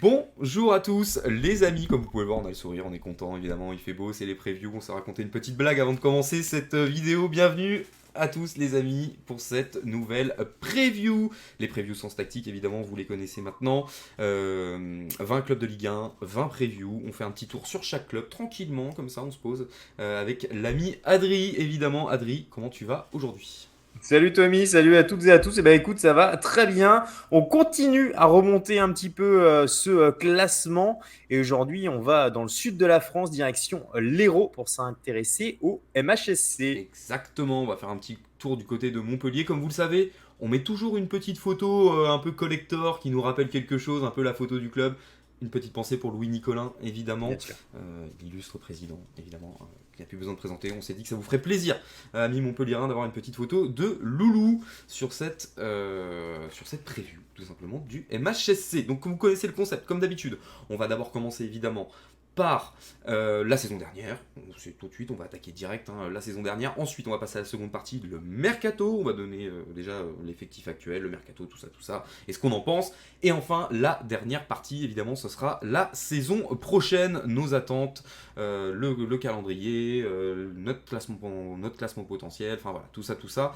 Bonjour à tous les amis, comme vous pouvez le voir on a le sourire, on est content évidemment, il fait beau, c'est les previews, on s'est raconté une petite blague avant de commencer cette vidéo, bienvenue à tous les amis pour cette nouvelle preview. Les previews sans tactique évidemment, vous les connaissez maintenant, 20 clubs de Ligue 1, 20 previews, on fait un petit tour sur chaque club tranquillement, comme ça on se pose avec l'ami Adri évidemment. Adri, comment tu vas aujourd'hui? Salut Tommy, salut à toutes et à tous. Eh ben écoute, ça va très bien. On continue à remonter un petit peu ce classement et aujourd'hui, on va dans le sud de la France, direction l'Hérault pour s'intéresser au MHSC. Exactement, on va faire un petit tour du côté de Montpellier. Comme vous le savez, on met toujours une petite photo un peu collector qui nous rappelle quelque chose, un peu la photo du club. Une petite pensée pour Louis Nicolin, évidemment, Bien sûr. l'illustre président, évidemment, qui n'a plus besoin de présenter. On s'est dit que ça vous ferait plaisir, amis montpelliérains, d'avoir une petite photo de Loulou sur cette preview, tout simplement, du MHSC. Donc, vous connaissez le concept, comme d'habitude. On va d'abord commencer, évidemment, par la saison dernière. C'est tout de suite, on va attaquer direct la saison dernière. Ensuite, on va passer à la seconde partie, le mercato. On va donner déjà l'effectif actuel, le mercato, tout ça, et ce qu'on en pense. Et enfin, la dernière partie, évidemment, ce sera la saison prochaine, nos attentes, le calendrier, notre classement potentiel, enfin voilà, tout ça,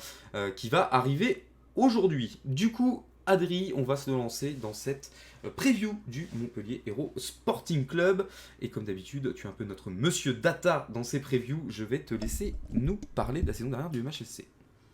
qui va arriver aujourd'hui. Du coup, Adri, on va se lancer dans cette preview du Montpellier Hérault Sporting Club. Et comme d'habitude, tu es un peu notre monsieur data dans ces previews. Je vais te laisser nous parler de la saison dernière du MHSC.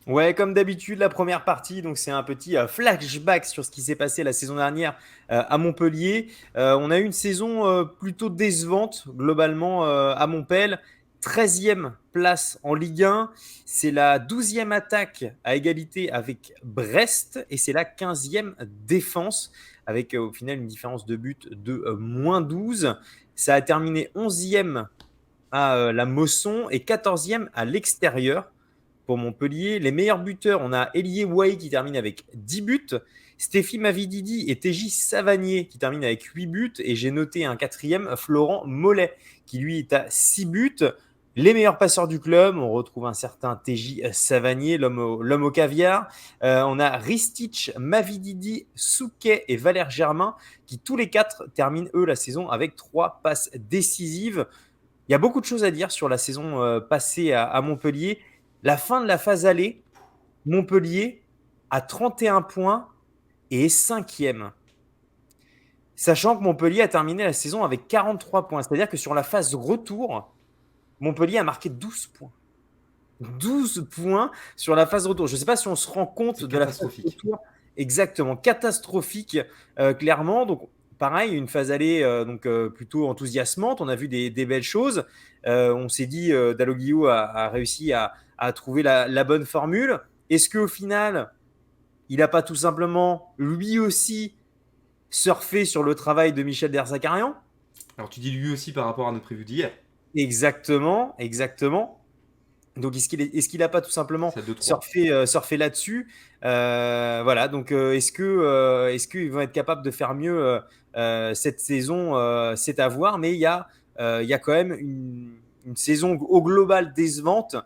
Ouais, comme d'habitude, la première partie, donc c'est un petit flashback sur ce qui s'est passé la saison dernière à Montpellier. On a eu une saison plutôt décevante globalement à Montpellier. 13e place en Ligue 1. C'est la 12e attaque à égalité avec Brest et c'est la 15e défense avec au final une différence de but de -12. Ça a terminé 11e à la Mosson et 14e à l'extérieur pour Montpellier. Les meilleurs buteurs, on a Elie Wahi qui termine avec 10 buts, Stéphie Mavididi et TJ Savanier qui terminent avec 8 buts. Et j'ai noté un quatrième, Florent Mollet, qui lui est à 6 buts. Les meilleurs passeurs du club, on retrouve un certain TJ Savanier, l'homme au caviar. On a Ristich, Mavididi, Souquet et Valère Germain qui tous les quatre terminent eux la saison avec 3 passes décisives. Il y a beaucoup de choses à dire sur la saison passée à Montpellier. La fin de la phase aller, Montpellier a 31 points et est cinquième. Sachant que Montpellier a terminé la saison avec 43 points. C'est-à-dire que sur la phase retour, Montpellier a marqué 12 points. 12 points sur la phase retour. Je ne sais pas si on se rend compte C'est de la phase catastrophique. retour exactement catastrophique, clairement. Donc, pareil, une phase aller plutôt enthousiasmante. On a vu des belles choses. On s'est dit, Dalloglio a réussi à trouver la bonne formule. Est-ce qu'au final, il n'a pas tout simplement, lui aussi, surfé sur le travail de Michel Derzakarian? Alors tu dis lui aussi par rapport à notre preview d'hier. Exactement, exactement. Donc, est-ce qu'il n'a pas tout simplement C'est à 2-3. surfé là-dessus? Voilà, donc est-ce qu'ils vont être capables de faire mieux cette saison? C'est à voir, mais il y a quand même une saison au global décevante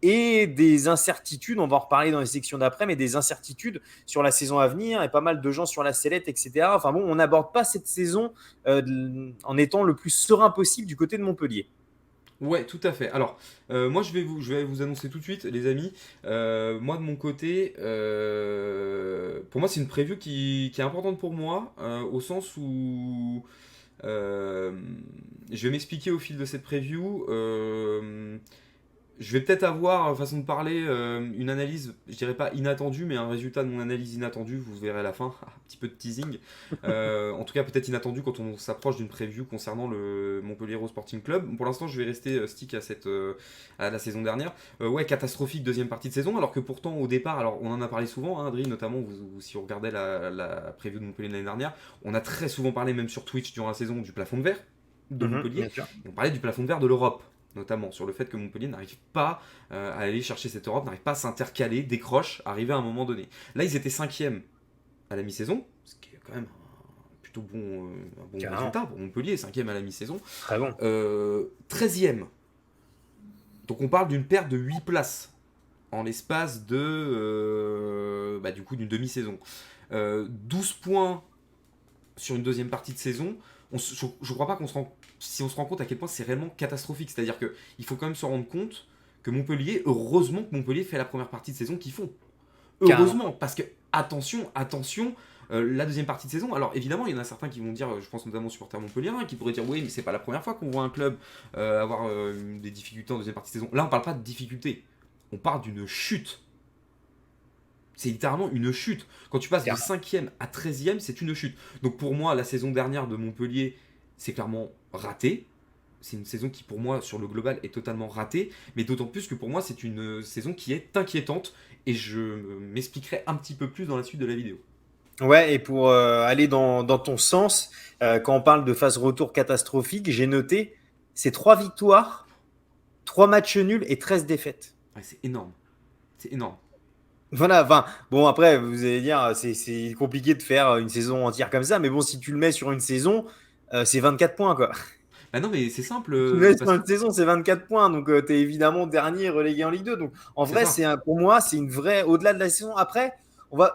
et des incertitudes. On va en reparler dans les sections d'après, mais des incertitudes sur la saison à venir et pas mal de gens sur la sellette, etc. Enfin bon, on n'aborde pas cette saison en étant le plus serein possible du côté de Montpellier. Ouais, tout à fait. Alors, moi, je vais vous annoncer tout de suite, les amis. Moi, de mon côté, pour moi, c'est une preview qui est importante pour moi, au sens où euh, je vais m'expliquer au fil de cette preview. Je vais peut-être avoir, façon de parler, une analyse, je dirais pas inattendue, mais un résultat de mon analyse inattendue, vous verrez à la fin, un petit peu de teasing. En tout cas, peut-être inattendu quand on s'approche d'une preview concernant le Montpellier Hérault Sporting Club. Pour l'instant, je vais rester stick à la saison dernière. Ouais, catastrophique deuxième partie de saison, alors que pourtant, au départ, alors on en a parlé souvent, hein, Adri, notamment, si on regardait la preview de Montpellier de l'année dernière, on a très souvent parlé, même sur Twitch durant la saison, du plafond de verre de Bien Montpellier, sûr. et on parlait du plafond de verre de l'Europe notamment sur le fait que Montpellier n'arrive pas à aller chercher cette Europe, n'arrive pas à s'intercaler, décroche, arriver à un moment donné. Là, ils étaient cinquième à la mi-saison, ce qui est quand même plutôt un bon Carrément. résultat pour Montpellier, cinquième à la mi-saison. Très bon. 13e, donc on parle d'une perte de 8 places en l'espace de du coup d'une demi-saison. 12 points sur une deuxième partie de saison, je crois pas si on se rend compte à quel point c'est réellement catastrophique. C'est-à-dire qu'il faut quand même se rendre compte que Montpellier, heureusement que Montpellier fait la première partie de saison qu'ils font. Carrément. Heureusement, parce que attention, la deuxième partie de saison. Alors évidemment, il y en a certains qui vont dire, je pense notamment aux supporters montpelliérains, qui pourraient dire oui, mais c'est pas la première fois qu'on voit un club avoir des difficultés en deuxième partie de saison. Là, on parle pas de difficultés, on parle d'une chute. C'est littéralement une chute. Quand tu passes de 5e à 13e, c'est une chute. Donc pour moi, la saison dernière de Montpellier, c'est clairement raté. C'est une saison qui, pour moi, sur le global, est totalement ratée. Mais d'autant plus que pour moi, c'est une saison qui est inquiétante. Et je m'expliquerai un petit peu plus dans la suite de la vidéo. Ouais, et pour aller dans ton sens, quand on parle de phase retour catastrophique, j'ai noté c'est 3 victoires, 3 matchs nuls et 13 défaites. Ouais, c'est énorme. C'est énorme. Voilà, enfin, bon, après, vous allez dire, c'est compliqué de faire une saison entière comme ça, mais bon, si tu le mets sur une saison, c'est 24 points, quoi. Bah non, mais c'est simple. Tu le mets sur une saison, c'est 24 points, donc tu es évidemment dernier relégué en Ligue 2. Donc, en vrai, pour moi, c'est une vraie, au-delà de la saison. Après,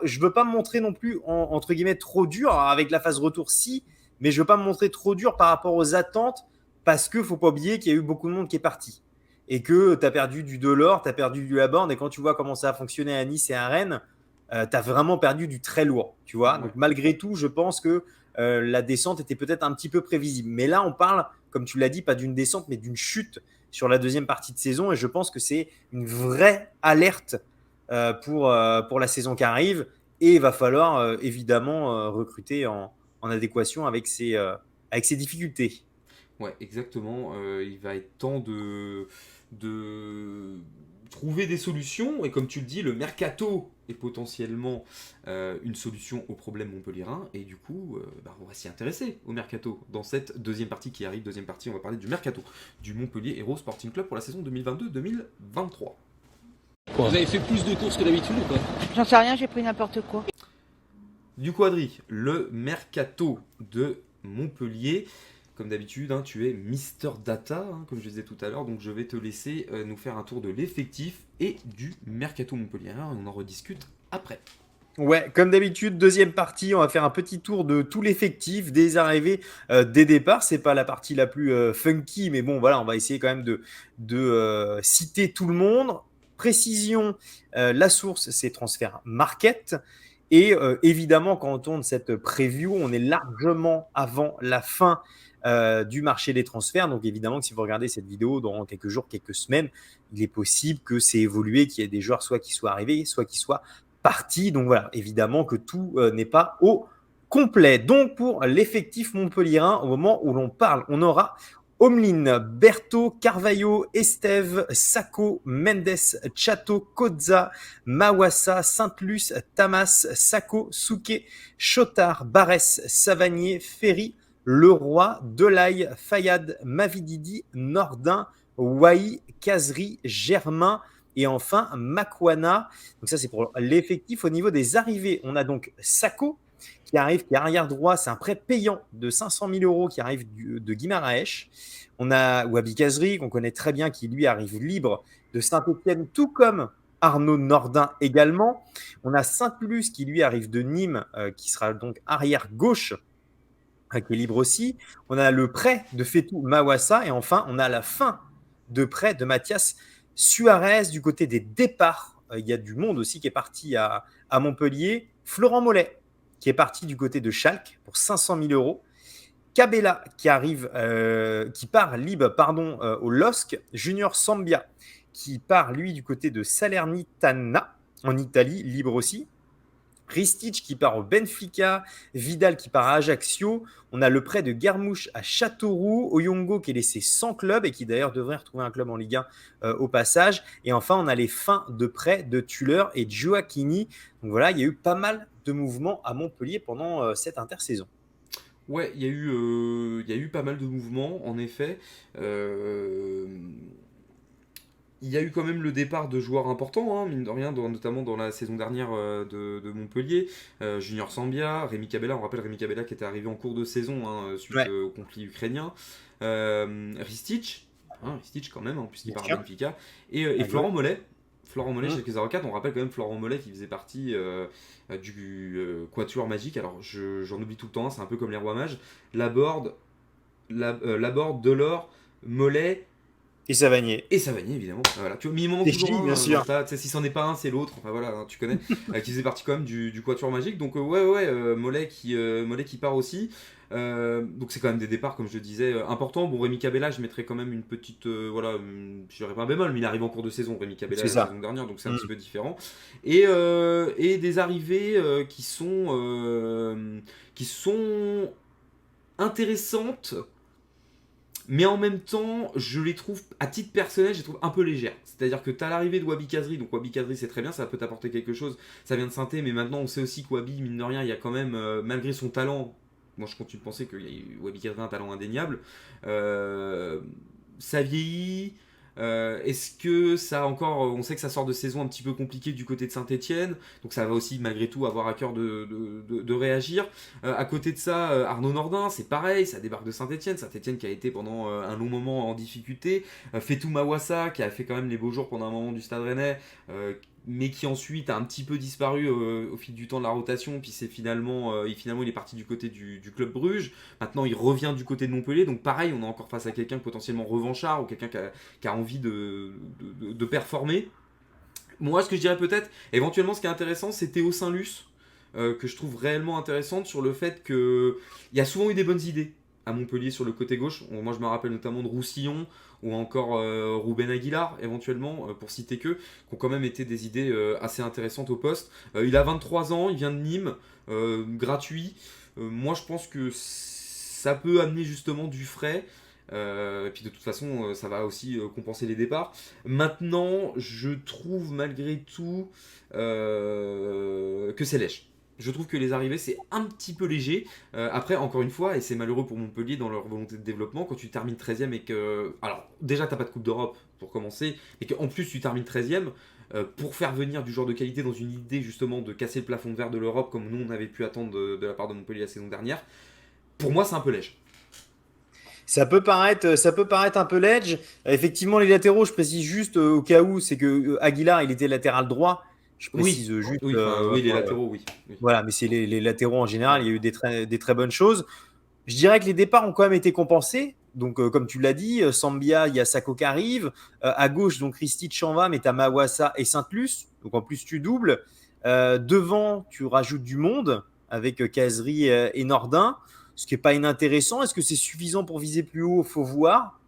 je veux pas me montrer non plus, entre guillemets, trop dur. Alors, avec la phase retour, si, mais je veux pas me montrer trop dur par rapport aux attentes, parce que faut pas oublier qu'il y a eu beaucoup de monde qui est parti. Et que tu as perdu du Delors, tu as perdu du Laborde, et quand tu vois comment ça a fonctionné à Nice et à Rennes, tu as vraiment perdu du très lourd. Tu vois. Ouais. Donc, malgré tout, je pense que la descente était peut-être un petit peu prévisible. Mais là, on parle, comme tu l'as dit, pas d'une descente, mais d'une chute sur la deuxième partie de saison. Et je pense que c'est une vraie alerte pour la saison qui arrive. Et il va falloir évidemment recruter en adéquation avec ces difficultés. Ouais, exactement. Il va être temps de trouver des solutions. Et comme tu le dis, le mercato est potentiellement une solution au problème montpelliérain. Et du coup, on va s'y intéresser au mercato. Dans cette deuxième partie qui arrive, deuxième partie, on va parler du mercato du Montpellier Hérault Sporting Club pour la saison 2022-2023. Vous avez fait plus de courses que d'habitude ou pas? J'en sais rien, j'ai pris n'importe quoi. Du coup, Adri, le mercato de Montpellier. Comme d'habitude, hein, tu es Mister Data, hein, comme je disais tout à l'heure, donc je vais te laisser nous faire un tour de l'effectif et du mercato montpelliérain, et on en rediscute après. Ouais, comme d'habitude, deuxième partie, on va faire un petit tour de tout l'effectif, des arrivées, des départs. C'est pas la partie la plus funky, mais bon, voilà, on va essayer quand même de citer tout le monde. Précision, la source, c'est Transfer Market. Et évidemment, quand on tourne cette preview, on est largement avant la fin du marché des transferts. Donc évidemment que si vous regardez cette vidéo dans quelques jours, quelques semaines, il est possible que c'est évolué, qu'il y ait des joueurs soit qui soient arrivés, soit qui soient partis. Donc voilà, évidemment que tout n'est pas au complet. Donc pour l'effectif montpelliérain, au moment où l'on parle, on aura Omlin, Berto, Carvalho, Estève, Sacco, Mendes, Chato, Kozza, Mawassa, Saint-Luce, Tamas, Sacco, Souquet, Chotard, Barès, Savanier, Ferry, Leroy, Delaye, Fayad, Mavididi, Nordin, Wai, Kazri, Germain et enfin Makwana. Donc ça c'est pour l'effectif. Au niveau des arrivées, on a donc Sacco qui arrive, qui est arrière droit, c'est un prêt payant de 500 000 € qui arrive de Guimaraes. On a Wabi Kazri, qu'on connaît très bien, qui lui arrive libre de Saint-Etienne, tout comme Arnaud Nordin également. On a Saint-Luce qui lui arrive de Nîmes, qui sera donc arrière gauche, qui est libre aussi. On a le prêt de Fetou Mawassa et enfin, on a la fin de prêt de Mathias Suarez du côté des départs. Il y a du monde aussi qui est parti à Montpellier. Florent Mollet, qui est parti du côté de Schalke pour 500 000 €. Cabella, qui part libre au LOSC. Junior Sambia, qui part, lui, du côté de Salernitana, en Italie, libre aussi. Ristic qui part au Benfica, Vidal qui part à Ajaccio. On a le prêt de Guermouche à Châteauroux, Oyongo qui est laissé sans club et qui d'ailleurs devrait retrouver un club en Ligue 1 au passage. Et enfin, on a les fins de prêt de Tuller et Gioacchini. Donc voilà, il y a eu pas mal de mouvements à Montpellier pendant cette intersaison. Ouais, il y a eu pas mal de mouvements, en effet. Il y a eu quand même le départ de joueurs importants, hein, mine de rien, notamment dans la saison dernière de Montpellier. Junior Sambia, Rémi Cabella, on rappelle Rémi Cabella qui était arrivé en cours de saison suite au conflit ukrainien. Ristic quand même, hein, puisqu'il part à Benfica. Et Florent Mollet, Florent Mollet chez les 04, on rappelle quand même Florent Mollet qui faisait partie du Quatuor Magique. Alors j'en oublie tout le temps, c'est un peu comme les Rois Mages. Laborde, Delors, Mollet Et Savanier. et Savanier évidemment. Voilà. Tu vois, mais il m'en manque Et toujours Gilles, un. bien sûr. Si c'en est pas un, c'est l'autre. Enfin voilà, hein, tu connais. Qui faisait partie quand même du Quatuor Magique. Donc Mollet qui part aussi. Donc c'est quand même des départs, comme je le disais, importants. Bon, Rémi Cabella, je mettrais quand même une petite, je dirais pas un bémol, mais il arrive en cours de saison, Rémi Cabella, C'est la ça. saison dernière, donc c'est un petit peu différent. Et des arrivées qui sont intéressantes, mais en même temps, je les trouve, à titre personnel, je les trouve un peu légères. C'est-à-dire que tu as l'arrivée de Wabi Kazri, donc Wabi Kazri c'est très bien, ça peut t'apporter quelque chose, ça vient de Saint-Étienne, mais maintenant on sait aussi que Wabi, mine de rien, il y a quand même, malgré son talent, moi je continue de penser que Wabi Kazri a un talent indéniable, ça vieillit. Est-ce que ça encore, on sait que ça sort de saison un petit peu compliquée du côté de Saint-Etienne, donc ça va aussi malgré tout avoir à cœur de réagir. À côté de ça, Arnaud Nordin, c'est pareil, ça débarque de Saint-Etienne, Saint-Etienne qui a été pendant un long moment en difficulté, Fetou Mawassa qui a fait quand même les beaux jours pendant un moment du Stade Rennais, mais qui ensuite a un petit peu disparu au fil du temps de la rotation, puis c'est finalement il est parti du côté du club Bruges. Maintenant il revient du côté de Montpellier, donc pareil, on est encore face à quelqu'un potentiellement revanchard ou quelqu'un qui a envie de performer. Moi, ce que je dirais peut-être, éventuellement, ce qui est intéressant, c'est Théo Saint-Luce, que je trouve réellement intéressante sur le fait qu'il y a souvent eu des bonnes idées à Montpellier sur le côté gauche. Moi, je me rappelle notamment de Roussillon ou encore Ruben Aguilar, éventuellement, pour citer que, qui ont quand même été des idées assez intéressantes au poste. Il a 23 ans, il vient de Nîmes, gratuit. Moi, je pense que ça peut amener justement du frais. Et puis de toute façon, ça va aussi compenser les départs. Maintenant, je trouve malgré tout que c'est lèche. Je trouve que les arrivées, c'est un petit peu léger. Après, encore une fois, et c'est malheureux pour Montpellier dans leur volonté de développement, quand tu termines 13e et que... Alors, déjà, t'as pas de Coupe d'Europe pour commencer, et qu'en plus, tu termines 13e, pour faire venir du joueur de qualité dans une idée justement de casser le plafond de verre de l'Europe, comme nous, on avait pu attendre de la part de Montpellier la saison dernière, pour moi, c'est un peu léger. Ça peut paraître un peu ledge. Effectivement, les latéraux, je précise juste au cas où, c'est que Aguilar, il était latéral droit. Je précise juste. Oui, les latéraux, oui. Voilà, mais c'est les latéraux en général, il y a eu des très bonnes choses. Je dirais que les départs ont quand même été compensés. Donc, comme tu l'as dit, Sambia, il y a Sako qui arrive. À gauche, donc Ristich Chanva, mais tu as Mawassa et Saint-Luce. Donc, en plus, tu doubles. Devant, tu rajoutes du monde avec Kazri et Nordin, ce qui n'est pas inintéressant. Est-ce que c'est suffisant pour viser plus haut? Faut voir.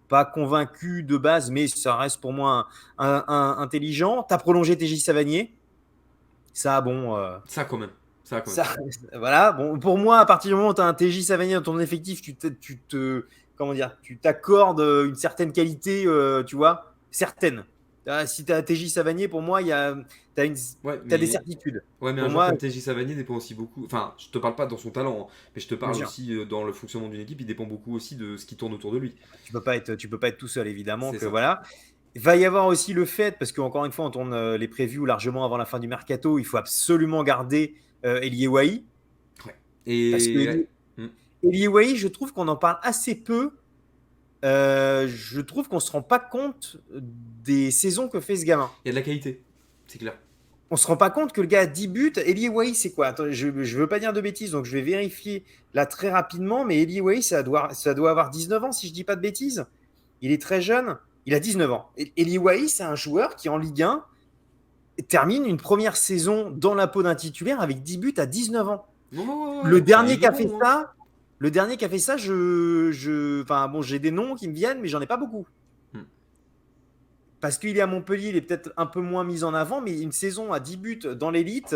Pas convaincu de base, mais ça reste pour moi intelligent. Tu as prolongé TJ Savanier. Ça, bon. Ça, quand même. Voilà. Bon, pour moi, à partir du moment où tu as un TJ Savanier dans ton effectif, comment dire, tu t'accordes une certaine qualité, tu vois, certaine. Si tu as TJ Savanier, pour moi, tu as des certitudes. Ouais, mais pour un joueur moi, comme TJ Savanier dépend aussi beaucoup. Enfin, je te parle pas dans son talent, hein, mais je te parle bien sûr, aussi dans le fonctionnement d'une équipe. Il dépend beaucoup aussi de ce qui tourne autour de lui. tu peux pas être tout seul, évidemment. C'est Que ça. voilà. Il va y avoir aussi le fait, parce qu'encore une fois, on tourne les previews largement avant la fin du mercato, il faut absolument garder Elie Wahi. Ouais. Parce que Elie Wahi, je trouve qu'on en parle assez peu. Je trouve qu'on se rend pas compte des saisons que fait ce gamin. Il y a de la qualité, c'est clair. On se rend pas compte que le gars a 10 buts. Elie Wahi, c'est quoi? Attends, je veux pas dire de bêtises, donc je vais vérifier là très rapidement. Mais Elie Wahi, ça doit avoir 19 ans, si je dis pas de bêtises. Il est très jeune. Il a 19 ans. Elie Wahi, c'est un joueur qui, en Ligue 1, termine une première saison dans la peau d'un titulaire avec 10 buts à 19 ans. Le dernier qui a fait ça, enfin, bon, j'ai des noms qui me viennent, mais j'en ai pas beaucoup. Parce qu'il est à Montpellier, il est peut-être un peu moins mis en avant, mais une saison à 10 buts dans l'élite,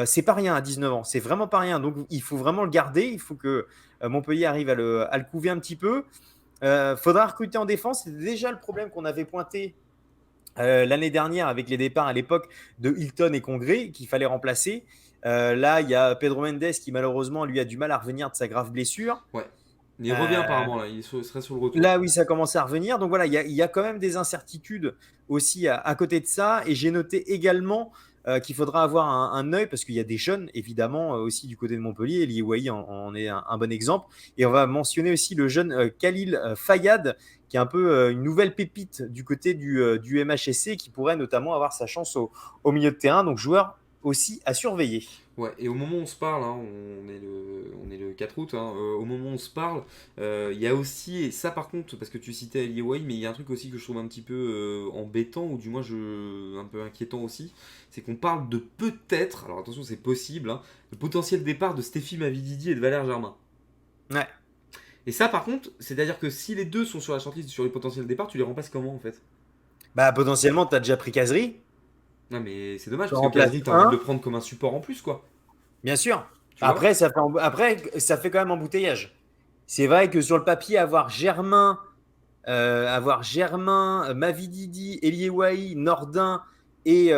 c'est pas rien à 19 ans. C'est vraiment pas rien. Donc, il faut vraiment le garder. Il faut que Montpellier arrive à le couver un petit peu. Faudra recruter en défense. C'était déjà le problème qu'on avait pointé l'année dernière avec les départs à l'époque de Hilton et Congré qu'il fallait remplacer. Là, il y a Pedro Mendes qui malheureusement lui a du mal à revenir de sa grave blessure. Ouais. Il revient apparemment là, il serait sur le retour. Là, oui, ça commence à revenir. Donc voilà, il y a quand même des incertitudes aussi à côté de ça. Et j'ai noté également qu'il faudra avoir un œil parce qu'il y a des jeunes, évidemment, aussi du côté de Montpellier. Eli Wahi en est un bon exemple. Et on va mentionner aussi le jeune Khalil Fayad, qui est un peu une nouvelle pépite du côté du MHSC, qui pourrait notamment avoir sa chance au milieu de terrain. Donc, joueur aussi à surveiller. Ouais, et au moment où on se parle, hein, on est le 4 août, hein, au moment où on se parle, il y a aussi, et ça par contre, parce que tu citais Ali Wai, mais il y a un truc aussi que je trouve un petit peu embêtant, ou du moins un peu inquiétant aussi, c'est qu'on parle de peut-être, alors attention c'est possible, hein, le potentiel départ de Stéphie Mavididi et de Valère Germain. Ouais. Et ça par contre, c'est-à-dire que si les deux sont sur la shortlist sur les potentiels départs, tu les remplaces comment en fait? Bah, potentiellement, tu as déjà pris Kazri. Non mais c'est dommage, Tu parce que remplaces Kazri, t'as envie de un, le prendre comme un support en plus quoi, bien sûr. tu vois? Après, ça fait quand même embouteillage. C'est vrai que sur le papier, avoir Germain, Mavididi, Eliewai, Nordin et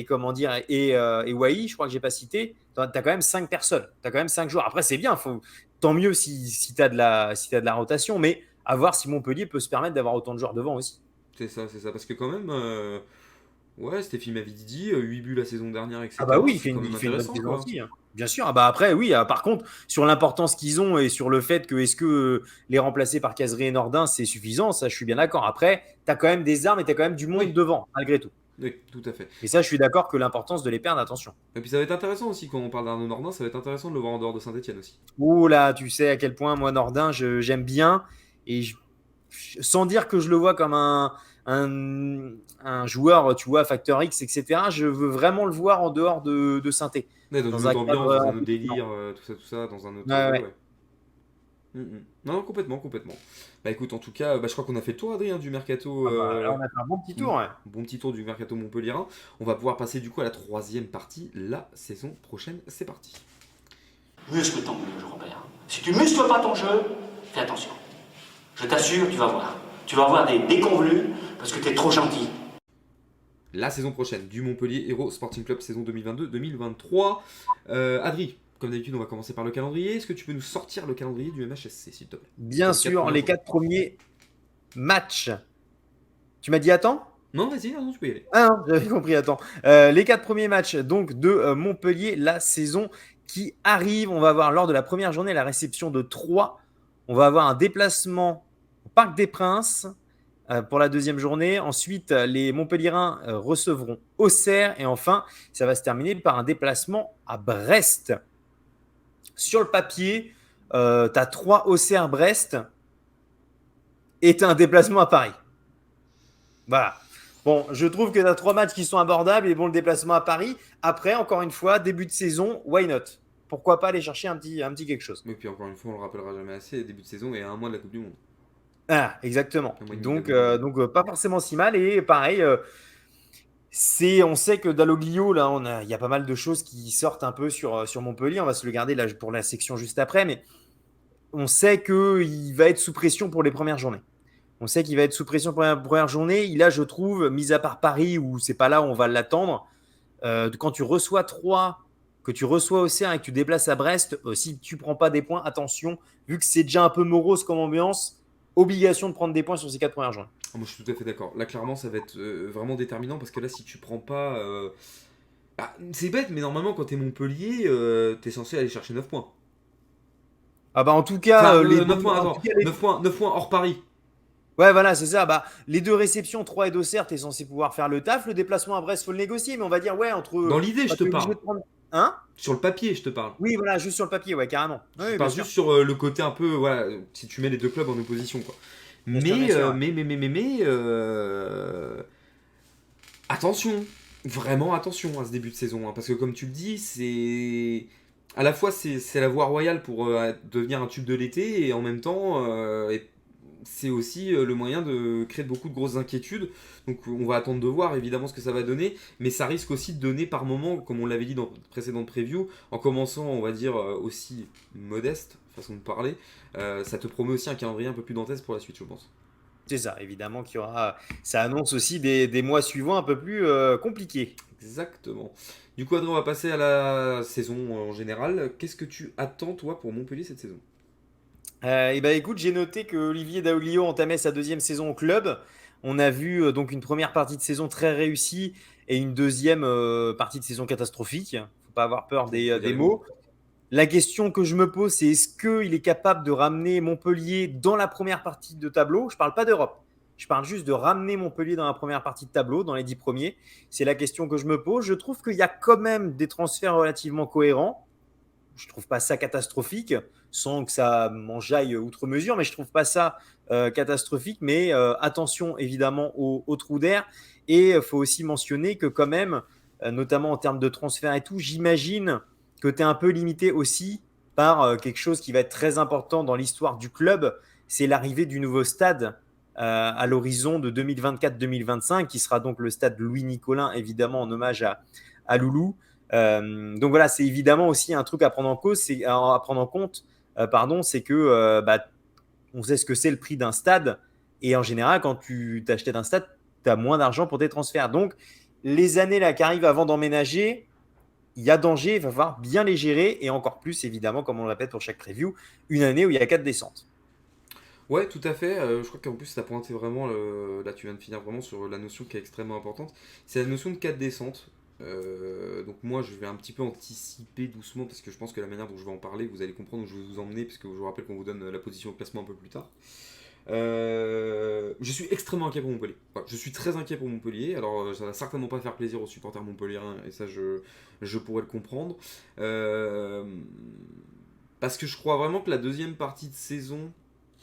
comment dire et Wai, je crois que j'ai pas cité. T'as quand même 5 personnes. T'as quand même 5 joueurs. Après, c'est bien. Tant mieux si t'as de la rotation, mais à voir si Montpellier peut se permettre d'avoir autant de joueurs devant aussi. C'est ça, parce que quand même, ouais, Stéphie Mavididi, 8 buts la saison dernière, Ah bah etc. oui, C'est quand il même fait une bonne intéressant, saison quoi. aussi, hein. Bien sûr. Ah bah après, oui. Par contre, sur l'importance qu'ils ont et sur le fait que est-ce que les remplacer par Cazerie et Nordin, c'est suffisant, ça, je suis bien d'accord. Après, tu as quand même des armes et tu as quand même du monde Oui, devant, malgré tout. oui, tout à fait. Et ça, je suis d'accord que l'importance de les perdre, attention. Et puis ça va être intéressant aussi, quand on parle d'Arnaud Nordin, ça va être intéressant de le voir en dehors de Saint-Etienne aussi. Ouh là, tu sais à quel point moi, Nordin, j'aime bien. Et sans dire que je le vois comme un joueur, tu vois, Factor X, etc., je veux vraiment le voir en dehors de Saint-Étienne. Ouais, dans une Dans un autre ambiance, cadre dans un un autre peu différent. délire, tout ça, dans un autre. Ouais, Ouais, ouais. ouais. Non, complètement, complètement. Bah écoute, en tout cas, bah, je crois qu'on a fait le tour, Adrien, du mercato. Ah bah, là, on a fait un bon petit tour. Ouais. Bon petit tour du mercato montpelliérain. On va pouvoir passer du coup à la troisième partie, la saison prochaine. C'est parti. Muscle ton jeu, Robert. Si tu muscles pas ton jeu, fais attention. Je t'assure, tu vas voir. Tu vas avoir des déconvenus parce que t'es trop gentil. La saison prochaine du Montpellier Hero Sporting Club saison 2022-2023. Adri, comme d'habitude, on va commencer par le calendrier. Est-ce que tu peux nous sortir le calendrier du MHSC, s'il te plaît? Bien Sur sûr, les 4 premiers matchs. Tu m'as dit attends? Non, vas-y, non, tu peux y aller. Ah non, j'avais compris, attends. Les 4 premiers matchs donc de Montpellier, la saison qui arrive. On va avoir lors de la première journée la réception de Troyes. On va avoir un déplacement au Parc des Princes pour la deuxième journée. Ensuite, les Montpelliérains recevront Auxerre. Et enfin, ça va se terminer par un déplacement à Brest. Sur le papier, tu as 3 Auxerre-Brest et tu as un déplacement à Paris. Voilà. Bon, je trouve que tu as 3 matchs qui sont abordables et bon, le déplacement à Paris. Après, encore une fois, début de saison, why not? Pourquoi pas aller chercher un petit quelque chose? Et puis encore une fois, on le rappellera jamais assez, début de saison et à un mois de la Coupe du Monde. Ah, exactement. Un mois et demi Donc, de la Coupe du Monde. pas forcément si mal. Et pareil, on sait que Dalloglio, là, il y a pas mal de choses qui sortent un peu sur Montpellier. On va se le garder là, pour la section juste après. Mais on sait qu'il va être sous pression pour les premières journées. On sait qu'il va être sous pression pour la première journée. Il a, je trouve, mis à part Paris, où c'est pas là où on va l'attendre, quand tu reçois 3, que tu reçois Auxerre et que tu déplaces à Brest, si tu prends pas des points, attention, vu que c'est déjà un peu morose comme ambiance, obligation de prendre des points sur ces 4 premières journées. Moi, je suis tout à fait d'accord. Là, clairement, ça va être vraiment déterminant parce que là, si tu prends pas. Bah, c'est bête, mais normalement, quand t'es Montpellier, t'es censé aller chercher 9 points. Ah bah en tout cas, Enfin, les 9 points, en attends. tout cas, 9 points hors Paris. ouais, voilà, c'est ça. Bah, les 2 réceptions, 3 et d'Auxerre, tu es censé pouvoir faire le taf. Le déplacement à Brest, faut le négocier, mais on va dire, ouais, Dans l'idée, je te t'es obligé parle. de prendre. Hein? Sur le papier, je te parle. Oui, voilà, juste sur le papier, ouais, carrément. Je Oui, bien parle sûr. juste sur le côté un peu, voilà, si tu mets les deux clubs en opposition, quoi. Bien sûr, bien sûr, ouais. Attention, vraiment attention à ce début de saison, hein, parce que comme tu le dis, c'est à la fois c'est la voie royale pour devenir un tube de l'été et en même temps c'est aussi le moyen de créer beaucoup de grosses inquiétudes. Donc on va attendre de voir évidemment ce que ça va donner, mais ça risque aussi de donner par moment, comme on l'avait dit dans de précédentes previews, en commençant on va dire aussi modeste, façon de parler, ça te promet aussi un calendrier un peu plus dantesque pour la suite je pense. C'est ça, évidemment qu'il y aura. Ça annonce aussi des mois suivants un peu plus compliqués. Exactement. Du coup, Adrien, on va passer à la saison en général. Qu'est-ce que tu attends, toi, pour Montpellier cette saison? Et ben écoute, j'ai noté que Olivier Daoglio entamait sa 2e saison au club. On a vu donc une première partie de saison très réussie et une deuxième partie de saison catastrophique. Il ne faut pas avoir peur des mots. mots. La question que je me pose, c'est est-ce qu'il est capable de ramener Montpellier dans la première partie de tableau ? Je ne parle pas d'Europe. Je parle juste de ramener Montpellier dans la première partie de tableau, dans les 10 premiers. C'est la question que je me pose. Je trouve qu'il y a quand même des transferts relativement cohérents. Je ne trouve pas ça catastrophique, sans que ça m'enjaille outre mesure, mais je ne trouve pas ça catastrophique. Mais attention évidemment au trou d'air. Et il faut aussi mentionner que quand même, notamment en termes de transfert et tout, j'imagine que tu es un peu limité aussi par quelque chose qui va être très important dans l'histoire du club, c'est l'arrivée du nouveau stade à l'horizon de 2024-2025, qui sera donc le stade Louis-Nicolin, évidemment en hommage à Loulou. Donc voilà, c'est évidemment aussi un truc à prendre en compte, c'est que on sait ce que c'est le prix d'un stade, et en général, quand tu t'achètes un stade, tu as moins d'argent pour tes transferts. Donc les années là qui arrivent avant d'emménager, il y a danger, il va falloir bien les gérer, et encore plus évidemment, comme on le répète pour chaque preview, une année où il y a 4 descentes. Ouais, tout à fait. Je crois qu'en plus, tu as pointé vraiment, là tu viens de finir vraiment sur la notion qui est extrêmement importante. C'est la notion de 4 descentes. Donc moi, je vais un petit peu anticiper doucement, parce que je pense que la manière dont je vais en parler, vous allez comprendre où je vais vous emmener, parce que je vous rappelle qu'on vous donne la position au classement un peu plus tard. Je suis extrêmement inquiet pour Montpellier. Enfin, je suis très inquiet pour Montpellier. Alors, ça va certainement pas faire plaisir aux supporters montpelliérains, et ça, je pourrais le comprendre. Parce que je crois vraiment que la deuxième partie de saison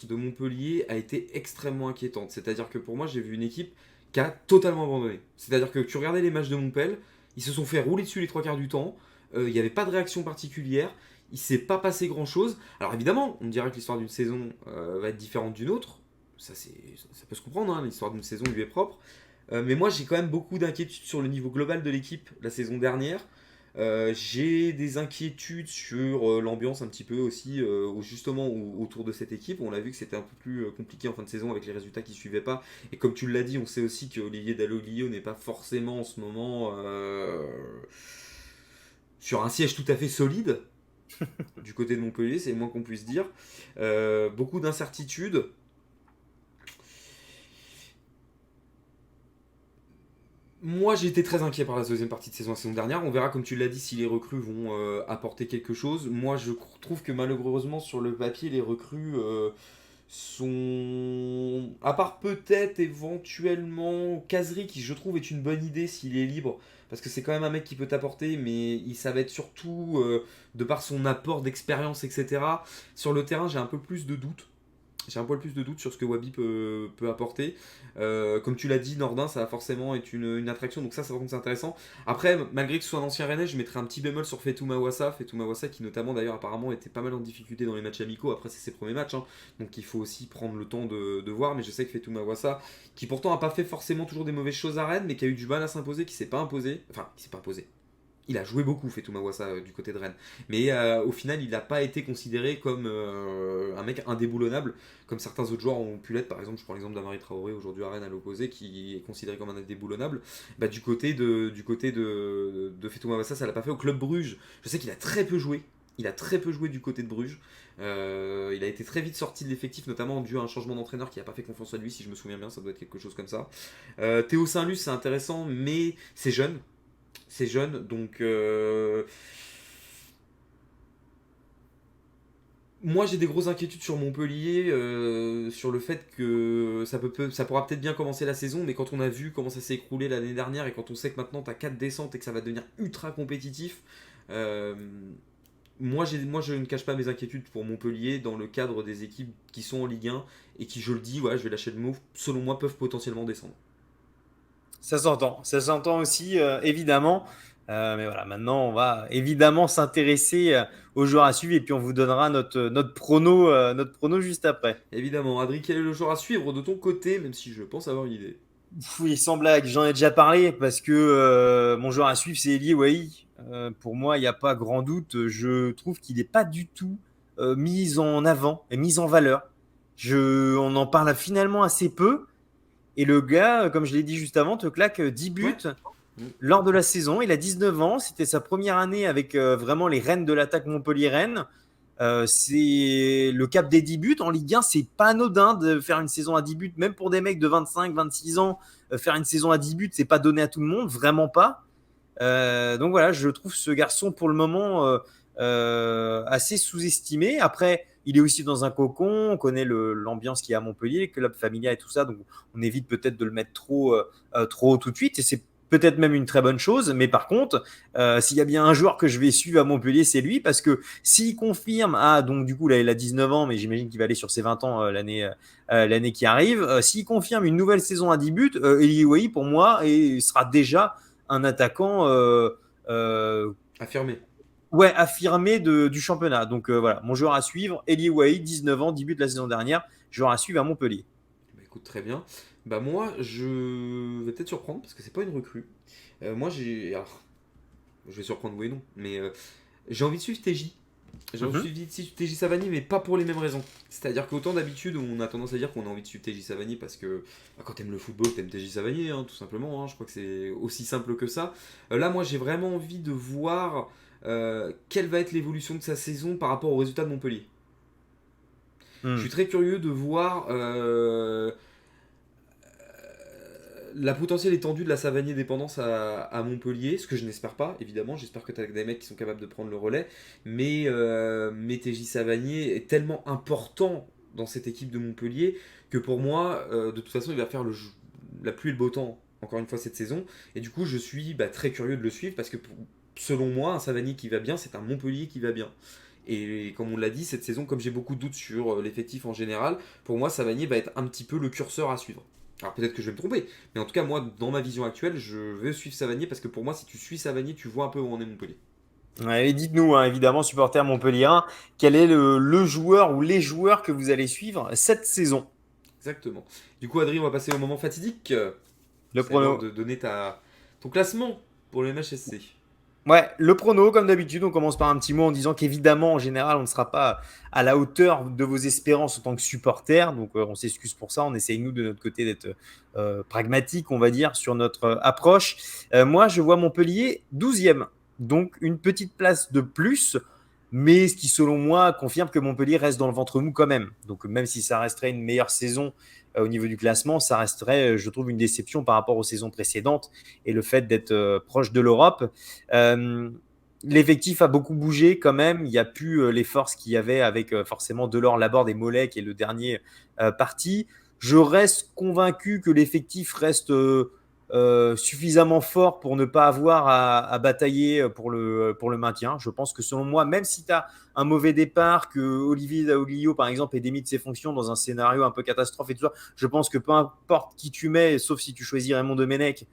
de Montpellier a été extrêmement inquiétante. C'est-à-dire que pour moi, j'ai vu une équipe qui a totalement abandonné. C'est-à-dire que tu regardais les matchs de Montpellier, ils se sont fait rouler dessus les 3 quarts du temps. Il n'y avait pas de réaction particulière. Il ne s'est pas passé grand-chose. Alors évidemment, on me dirait que l'histoire d'une saison va être différente d'une autre. Ça peut se comprendre, hein, l'histoire d'une saison lui est propre. Mais moi, j'ai quand même beaucoup d'inquiétudes sur le niveau global de l'équipe la saison dernière. J'ai des inquiétudes sur l'ambiance un petit peu aussi, justement autour de cette équipe. On l'a vu que c'était un peu plus compliqué en fin de saison avec les résultats qui ne suivaient pas. Et comme tu l'as dit, on sait aussi que Olivier Dalloglio n'est pas forcément en ce moment sur un siège tout à fait solide. Du côté de Montpellier, c'est le moins qu'on puisse dire. Beaucoup d'incertitudes. Moi, j'ai été très inquiet par la deuxième partie de saison la saison dernière. On verra, comme tu l'as dit, si les recrues vont apporter quelque chose. Moi, je trouve que malheureusement, sur le papier, les recrues sont... À part peut-être éventuellement Kazri, qui je trouve est une bonne idée s'il est libre. Parce que c'est quand même un mec qui peut t'apporter, mais ça va être surtout, de par son apport d'expérience, etc. Sur le terrain, j'ai un peu plus de doutes. J'ai un poil plus de doutes sur ce que Wabi peut apporter. Comme tu l'as dit, Nordin, ça va forcément être une attraction. Donc ça par contre, c'est intéressant. Après, malgré que ce soit un ancien Rennais, je mettrais un petit bémol sur Fetou Mawassa. Fetou Mawassa qui notamment, d'ailleurs, apparemment, était pas mal en difficulté dans les matchs amicaux. Après, c'est ses premiers matchs. Hein. Donc il faut aussi prendre le temps de voir. Mais je sais que Fetou Mawassa, qui pourtant n'a pas fait forcément toujours des mauvaises choses à Rennes, mais qui a eu du mal à s'imposer, qui s'est pas imposé. Enfin, qui s'est pas imposé. Il a joué beaucoup, Fetou Mawassa, du côté de Rennes. Mais au final, il n'a pas été considéré comme un mec indéboulonnable, comme certains autres joueurs ont pu l'être. Par exemple, je prends l'exemple d'Amari Traoré, aujourd'hui à Rennes, à l'opposé, qui est considéré comme un indéboulonnable. Bah, du côté de Fetou Mawassa, ça l'a pas fait. Au Club Bruges, je sais qu'il a très peu joué. Il a très peu joué du côté de Bruges. Il a été très vite sorti de l'effectif, notamment dû à un changement d'entraîneur qui n'a pas fait confiance à lui, si je me souviens bien, ça doit être quelque chose comme ça. Théo Saint-Luc, c'est intéressant, mais c'est jeune. C'est jeune, donc moi j'ai des grosses inquiétudes sur Montpellier, sur le fait que ça pourra peut-être bien commencer la saison, mais quand on a vu comment ça s'est écroulé l'année dernière et quand on sait que maintenant tu as 4 descentes et que ça va devenir ultra compétitif, moi je ne cache pas mes inquiétudes pour Montpellier dans le cadre des équipes qui sont en Ligue 1 et qui, je le dis, je vais lâcher le mot, selon moi peuvent potentiellement descendre. Ça s'entend aussi, évidemment. Mais voilà, maintenant, on va évidemment s'intéresser aux joueurs à suivre et puis on vous donnera notre prono juste après. Évidemment, Adri, quel est le joueur à suivre de ton côté, même si je pense avoir une idée? Oui, sans blague, j'en ai déjà parlé parce que mon joueur à suivre, c'est Elie Wahi. Pour moi, il n'y a pas grand doute. Je trouve qu'il n'est pas du tout mis en avant et mis en valeur. On en parle finalement assez peu. Et le gars, comme je l'ai dit juste avant, te claque 10 buts lors de la saison. Il a 19 ans. C'était sa première année avec vraiment les Rennes de l'attaque Montpellier-Rennes. C'est le cap des 10 buts en Ligue 1, c'est pas anodin de faire une saison à 10 buts, même pour des mecs de 25, 26 ans. Faire une saison à 10 buts, c'est pas donné à tout le monde, vraiment pas. Donc voilà, je trouve ce garçon pour le moment assez sous-estimé. Après, il est aussi dans un cocon, on connaît l'ambiance qu'il y a à Montpellier, le club familial et tout ça, donc on évite peut-être de le mettre trop haut tout de suite, et c'est peut-être même une très bonne chose. Mais par contre, s'il y a bien un joueur que je vais suivre à Montpellier, c'est lui, parce que s'il confirme, donc du coup là il a 19 ans, mais j'imagine qu'il va aller sur ses 20 ans l'année qui arrive, s'il confirme une nouvelle saison à 10 buts, Eliouaï pour moi sera déjà un attaquant Affirmé. ouais, affirmé du championnat. Donc voilà, mon joueur à suivre, Eli Wahi, 19 ans, début de la saison dernière, joueur à suivre à Montpellier. Bah, écoute, très bien. Bah moi, je vais peut-être surprendre parce que c'est pas une recrue. Moi, alors, je vais surprendre, oui et non, mais j'ai envie de suivre TJ. J'ai envie de suivre TJ Savani, mais pas pour les mêmes raisons. C'est-à-dire qu'autant d'habitude, on a tendance à dire qu'on a envie de suivre TJ Savani parce que quand t'aimes le football, t'aimes TJ Savani, hein, tout simplement. Je crois que c'est aussi simple que ça. Là, moi, j'ai vraiment envie de voir quelle va être l'évolution de sa saison par rapport aux résultats de Montpellier. Je suis très curieux de voir la potentielle étendue de la Savanier dépendance à Montpellier, ce que je n'espère pas, évidemment. J'espère que tu as des mecs qui sont capables de prendre le relais. Mais TJ Savanier est tellement important dans cette équipe de Montpellier que pour moi, de toute façon, il va faire la pluie et le beau temps, encore une fois, cette saison. Et du coup, je suis très curieux de le suivre parce que selon moi, un Savanier qui va bien, c'est un Montpellier qui va bien. Et comme on l'a dit, cette saison, comme j'ai beaucoup de doutes sur l'effectif en général, pour moi, Savanier va être un petit peu le curseur à suivre. Alors peut-être que je vais me tromper, mais en tout cas, moi, dans ma vision actuelle, je veux suivre Savanier parce que pour moi, si tu suis Savanier, tu vois un peu où en est Montpellier. Ouais, et dites-nous, hein, évidemment, supporter montpelliérain, quel est le joueur ou les joueurs que vous allez suivre cette saison? Exactement. Du coup, Adrien, on va passer au moment fatidique. Le C'est l'heure prono. de donner ton classement pour le MHSC. Ouais, le prono, comme d'habitude, on commence par un petit mot en disant qu'évidemment, en général, on ne sera pas à la hauteur de vos espérances en tant que supporter. Donc, on s'excuse pour ça. On essaye, nous, de notre côté, d'être pragmatique, on va dire, sur notre approche. Moi, je vois Montpellier 12e. Donc, une petite place de plus, mais ce qui, selon moi, confirme que Montpellier reste dans le ventre mou quand même. Donc, même si ça resterait une meilleure saison au niveau du classement, ça resterait, je trouve, une déception par rapport aux saisons précédentes et le fait d'être proche de l'Europe. Euh, L'effectif a beaucoup bougé quand même. Il n'y a plus les forces qu'il y avait avec forcément Delors, Laborde et Mollet, qui est le dernier parti. Je reste convaincu que l'effectif reste suffisamment fort pour ne pas avoir à batailler pour le maintien. Je pense que selon moi, même si tu as un mauvais départ, que Olivier Daolio, par exemple, est démis de ses fonctions dans un scénario un peu catastrophe et tout ça, je pense que peu importe qui tu mets, sauf si tu choisis Raymond Domenech,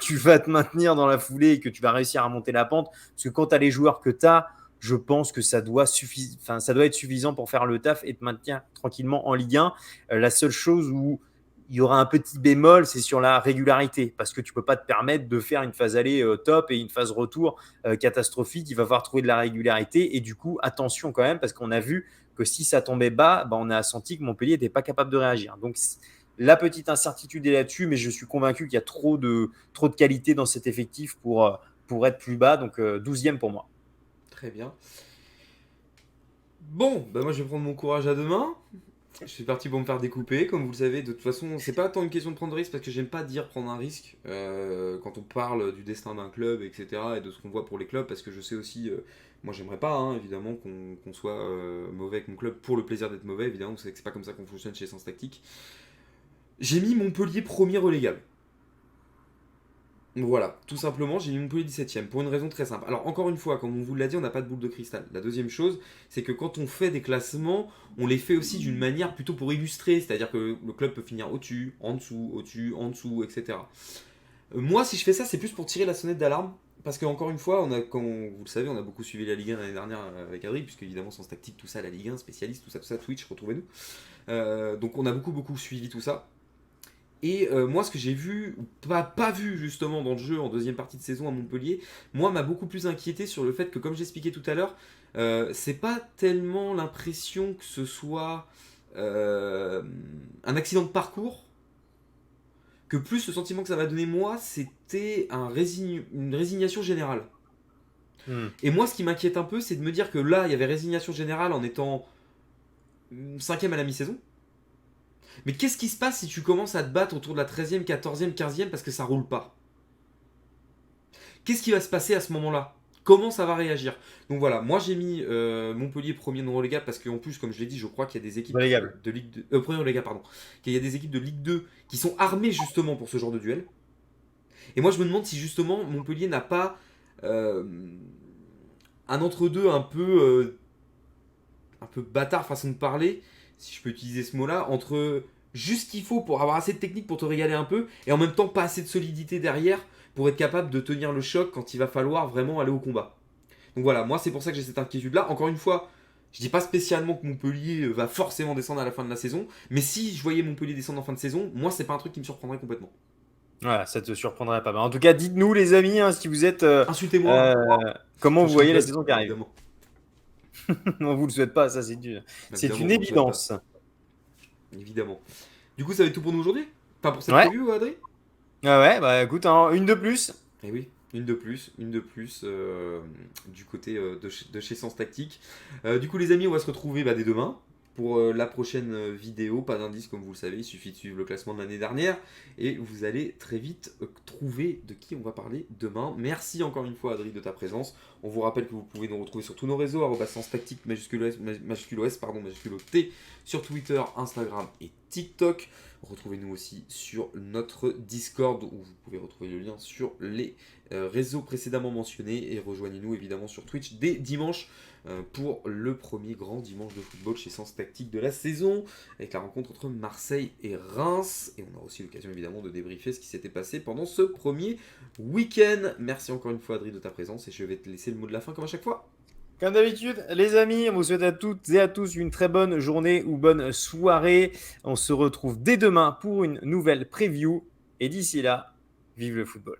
tu vas te maintenir dans la foulée et que tu vas réussir à monter la pente. Parce que quand tu as les joueurs que tu as, je pense que ça doit être suffisant pour faire le taf et te maintenir tranquillement en Ligue 1. La seule chose où il y aura un petit bémol, c'est sur la régularité, parce que tu ne peux pas te permettre de faire une phase aller top et une phase retour catastrophique. Il va falloir trouver de la régularité, et du coup, attention quand même, parce qu'on a vu que si ça tombait bas, on a senti que Montpellier n'était pas capable de réagir. Donc, la petite incertitude est là-dessus, mais je suis convaincu qu'il y a trop de qualité dans cet effectif pour être plus bas, donc 12e pour moi. Très bien. Bon, moi je vais prendre mon courage à deux mains. Je suis parti pour me faire découper, comme vous le savez. De toute façon, c'est pas tant une question de prendre de risque parce que j'aime pas dire prendre un risque quand on parle du destin d'un club, etc. et de ce qu'on voit pour les clubs, parce que je sais aussi, moi j'aimerais pas, évidemment, qu'on soit mauvais avec mon club pour le plaisir d'être mauvais. Évidemment, vous savez que c'est pas comme ça qu'on fonctionne chez Sens Tactique. J'ai mis Montpellier premier relégable. Voilà, tout simplement, j'ai mis Montpellier 17ème pour une raison très simple. Alors, encore une fois, comme on vous l'a dit, on n'a pas de boule de cristal. La deuxième chose, c'est que quand on fait des classements, on les fait aussi d'une manière plutôt pour illustrer, c'est-à-dire que le club peut finir au-dessus, en dessous, etc. Moi, si je fais ça, c'est plus pour tirer la sonnette d'alarme. Parce qu'encore une fois, vous le savez, on a beaucoup suivi la Ligue 1 l'année dernière avec Adrien, puisque évidemment, Sens Tactique, tout ça, la Ligue 1, spécialiste, tout ça, Twitch, retrouvez-nous. Donc on a beaucoup suivi tout ça. Et moi, ce que j'ai vu, ou pas vu justement dans le jeu en deuxième partie de saison à Montpellier, moi m'a beaucoup plus inquiété sur le fait que, comme j'expliquais tout à l'heure, c'est pas tellement l'impression que ce soit un accident de parcours, que plus le sentiment que ça m'a donné moi, c'était une résignation générale. Et moi, ce qui m'inquiète un peu, c'est de me dire que là, il y avait résignation générale en étant 5e à la mi-saison. Mais qu'est-ce qui se passe si tu commences à te battre autour de la 13e, 14e, 15e parce que ça roule pas? Qu'est-ce qui va se passer à ce moment-là? Comment ça va réagir? Donc voilà, moi j'ai mis Montpellier premier non relégable parce qu'en plus, comme je l'ai dit, je crois qu'il y a des équipes Relégable. de Ligue 2, premier relégable, pardon, qu'il y a des équipes de Ligue 2 qui sont armées justement pour ce genre de duel. Et moi je me demande si justement Montpellier n'a pas un entre-deux un peu bâtard façon de parler, si je peux utiliser ce mot-là, entre juste ce qu'il faut pour avoir assez de technique pour te régaler un peu et en même temps pas assez de solidité derrière pour être capable de tenir le choc quand il va falloir vraiment aller au combat. Donc voilà, moi c'est pour ça que j'ai cette inquiétude-là. Encore une fois, je dis pas spécialement que Montpellier va forcément descendre à la fin de la saison, mais si je voyais Montpellier descendre en fin de saison, moi c'est pas un truc qui me surprendrait complètement. Voilà, ça te surprendrait pas. En tout cas, dites-nous les amis, hein, si vous êtes, Insultez-moi. comment vous Je voyez la rigole, saison qui arrive. évidemment. On vous le souhaite pas, ça c'est une Évidemment, on le souhaite évidence. Évidemment. Du coup, ça va être tout pour nous aujourd'hui? Enfin, pour cette Ouais. preview, Adrien? Ah ouais, bah écoute, hein, une de plus. Eh oui, une de plus du côté de chez Sens Tactique. Du coup, les amis, on va se retrouver dès demain pour la prochaine vidéo. Pas d'indice, comme vous le savez, il suffit de suivre le classement de l'année dernière et vous allez très vite trouver de qui on va parler demain. Merci encore une fois, Adrien, de ta présence. On vous rappelle que vous pouvez nous retrouver sur tous nos réseaux, Sens Tactique, majuscule O, majuscule O T, sur Twitter, Instagram et TikTok. Retrouvez-nous aussi sur notre Discord où vous pouvez retrouver le lien sur les réseaux précédemment mentionnés et rejoignez-nous évidemment sur Twitch dès dimanche pour le premier grand dimanche de football chez Sens Tactique de la saison avec la rencontre entre Marseille et Reims et on aura aussi l'occasion évidemment de débriefer ce qui s'était passé pendant ce premier week-end. Merci encore une fois Adrien de ta présence et je vais te laisser le mot de la fin comme à chaque fois. Comme d'habitude, les amis, on vous souhaite à toutes et à tous une très bonne journée ou bonne soirée. On se retrouve dès demain pour une nouvelle preview. Et d'ici là, vive le football.